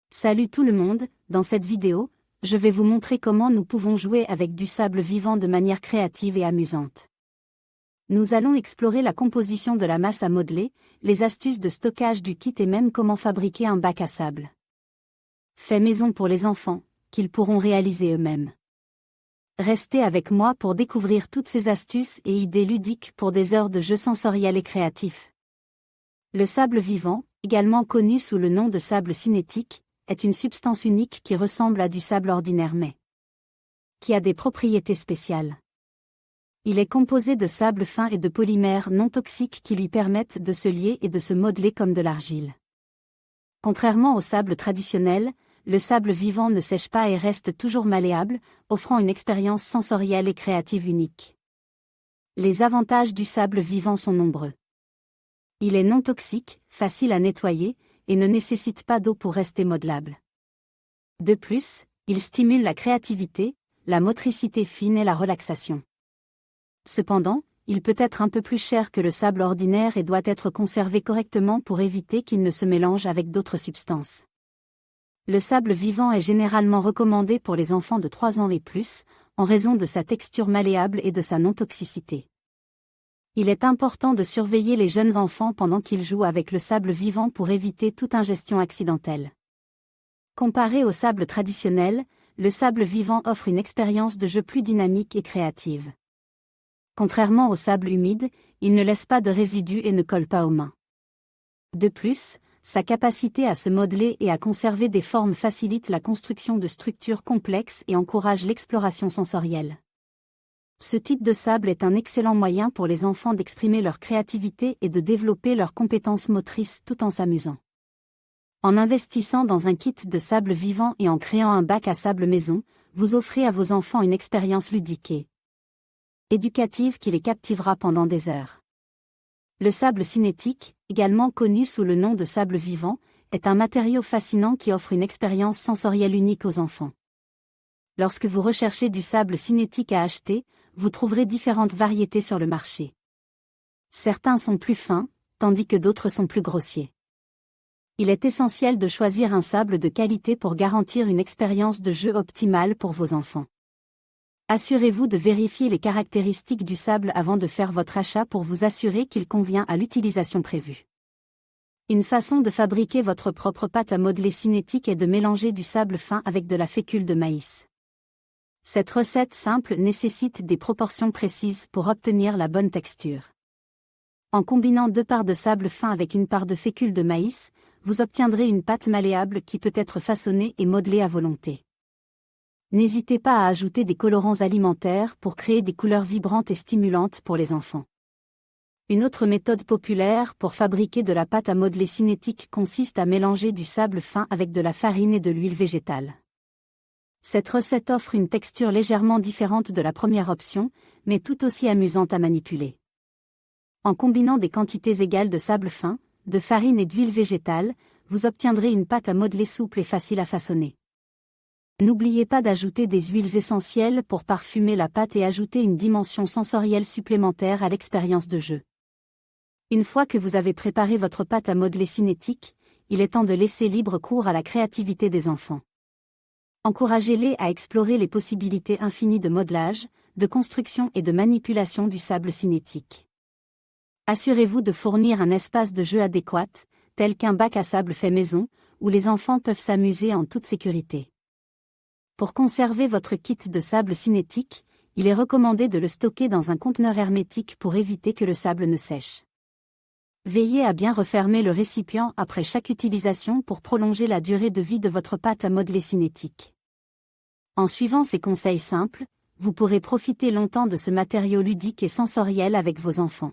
Salut tout le monde, dans cette vidéo, je vais vous montrer comment nous pouvons jouer avec du sable vivant de manière créative et amusante. Nous allons explorer la composition de la masse à modeler, les astuces de stockage du kit et même comment fabriquer un bac à sable. Fait maison pour les enfants, qu'ils pourront réaliser eux-mêmes. Restez avec moi pour découvrir toutes ces astuces et idées ludiques pour des heures de jeux sensoriels et créatifs. Le sable vivant, également connu sous le nom de sable cinétique, est une substance unique qui ressemble à du sable ordinaire mais qui a des propriétés spéciales. Il est composé de sable fin et de polymères non toxiques qui lui permettent de se lier et de se modeler comme de l'argile. Contrairement au sable traditionnel, le sable vivant ne sèche pas et reste toujours malléable, offrant une expérience sensorielle et créative unique. Les avantages du sable vivant sont nombreux. Il est non toxique, facile à nettoyer, et ne nécessite pas d'eau pour rester modelable. De plus, il stimule la créativité, la motricité fine et la relaxation. Cependant, il peut être un peu plus cher que le sable ordinaire et doit être conservé correctement pour éviter qu'il ne se mélange avec d'autres substances. Le sable vivant est généralement recommandé pour les enfants de 3 ans et plus, en raison de sa texture malléable et de sa non-toxicité. Il est important de surveiller les jeunes enfants pendant qu'ils jouent avec le sable vivant pour éviter toute ingestion accidentelle. Comparé au sable traditionnel, le sable vivant offre une expérience de jeu plus dynamique et créative. Contrairement au sable humide, il ne laisse pas de résidus et ne colle pas aux mains. De plus, sa capacité à se modeler et à conserver des formes facilite la construction de structures complexes et encourage l'exploration sensorielle. Ce type de sable est un excellent moyen pour les enfants d'exprimer leur créativité et de développer leurs compétences motrices tout en s'amusant. En investissant dans un kit de sable vivant et en créant un bac à sable maison, vous offrez à vos enfants une expérience ludique et éducative qui les captivera pendant des heures. Le sable cinétique, également connu sous le nom de sable vivant, est un matériau fascinant qui offre une expérience sensorielle unique aux enfants. Lorsque vous recherchez du sable cinétique à acheter, vous trouverez différentes variétés sur le marché. Certains sont plus fins, tandis que d'autres sont plus grossiers. Il est essentiel de choisir un sable de qualité pour garantir une expérience de jeu optimale pour vos enfants. Assurez-vous de vérifier les caractéristiques du sable avant de faire votre achat pour vous assurer qu'il convient à l'utilisation prévue. Une façon de fabriquer votre propre pâte à modeler cinétique est de mélanger du sable fin avec de la fécule de maïs. Cette recette simple nécessite des proportions précises pour obtenir la bonne texture. En combinant 2 parts de sable fin avec une part de fécule de maïs, vous obtiendrez une pâte malléable qui peut être façonnée et modelée à volonté. N'hésitez pas à ajouter des colorants alimentaires pour créer des couleurs vibrantes et stimulantes pour les enfants. Une autre méthode populaire pour fabriquer de la pâte à modeler cinétique consiste à mélanger du sable fin avec de la farine et de l'huile végétale. Cette recette offre une texture légèrement différente de la première option, mais tout aussi amusante à manipuler. En combinant des quantités égales de sable fin, de farine et d'huile végétale, vous obtiendrez une pâte à modeler souple et facile à façonner. N'oubliez pas d'ajouter des huiles essentielles pour parfumer la pâte et ajouter une dimension sensorielle supplémentaire à l'expérience de jeu. Une fois que vous avez préparé votre pâte à modeler cinétique, il est temps de laisser libre cours à la créativité des enfants. Encouragez-les à explorer les possibilités infinies de modelage, de construction et de manipulation du sable cinétique. Assurez-vous de fournir un espace de jeu adéquat, tel qu'un bac à sable fait maison, où les enfants peuvent s'amuser en toute sécurité. Pour conserver votre kit de sable cinétique, il est recommandé de le stocker dans un conteneur hermétique pour éviter que le sable ne sèche. Veillez à bien refermer le récipient après chaque utilisation pour prolonger la durée de vie de votre pâte à modeler cinétique. En suivant ces conseils simples, vous pourrez profiter longtemps de ce matériau ludique et sensoriel avec vos enfants.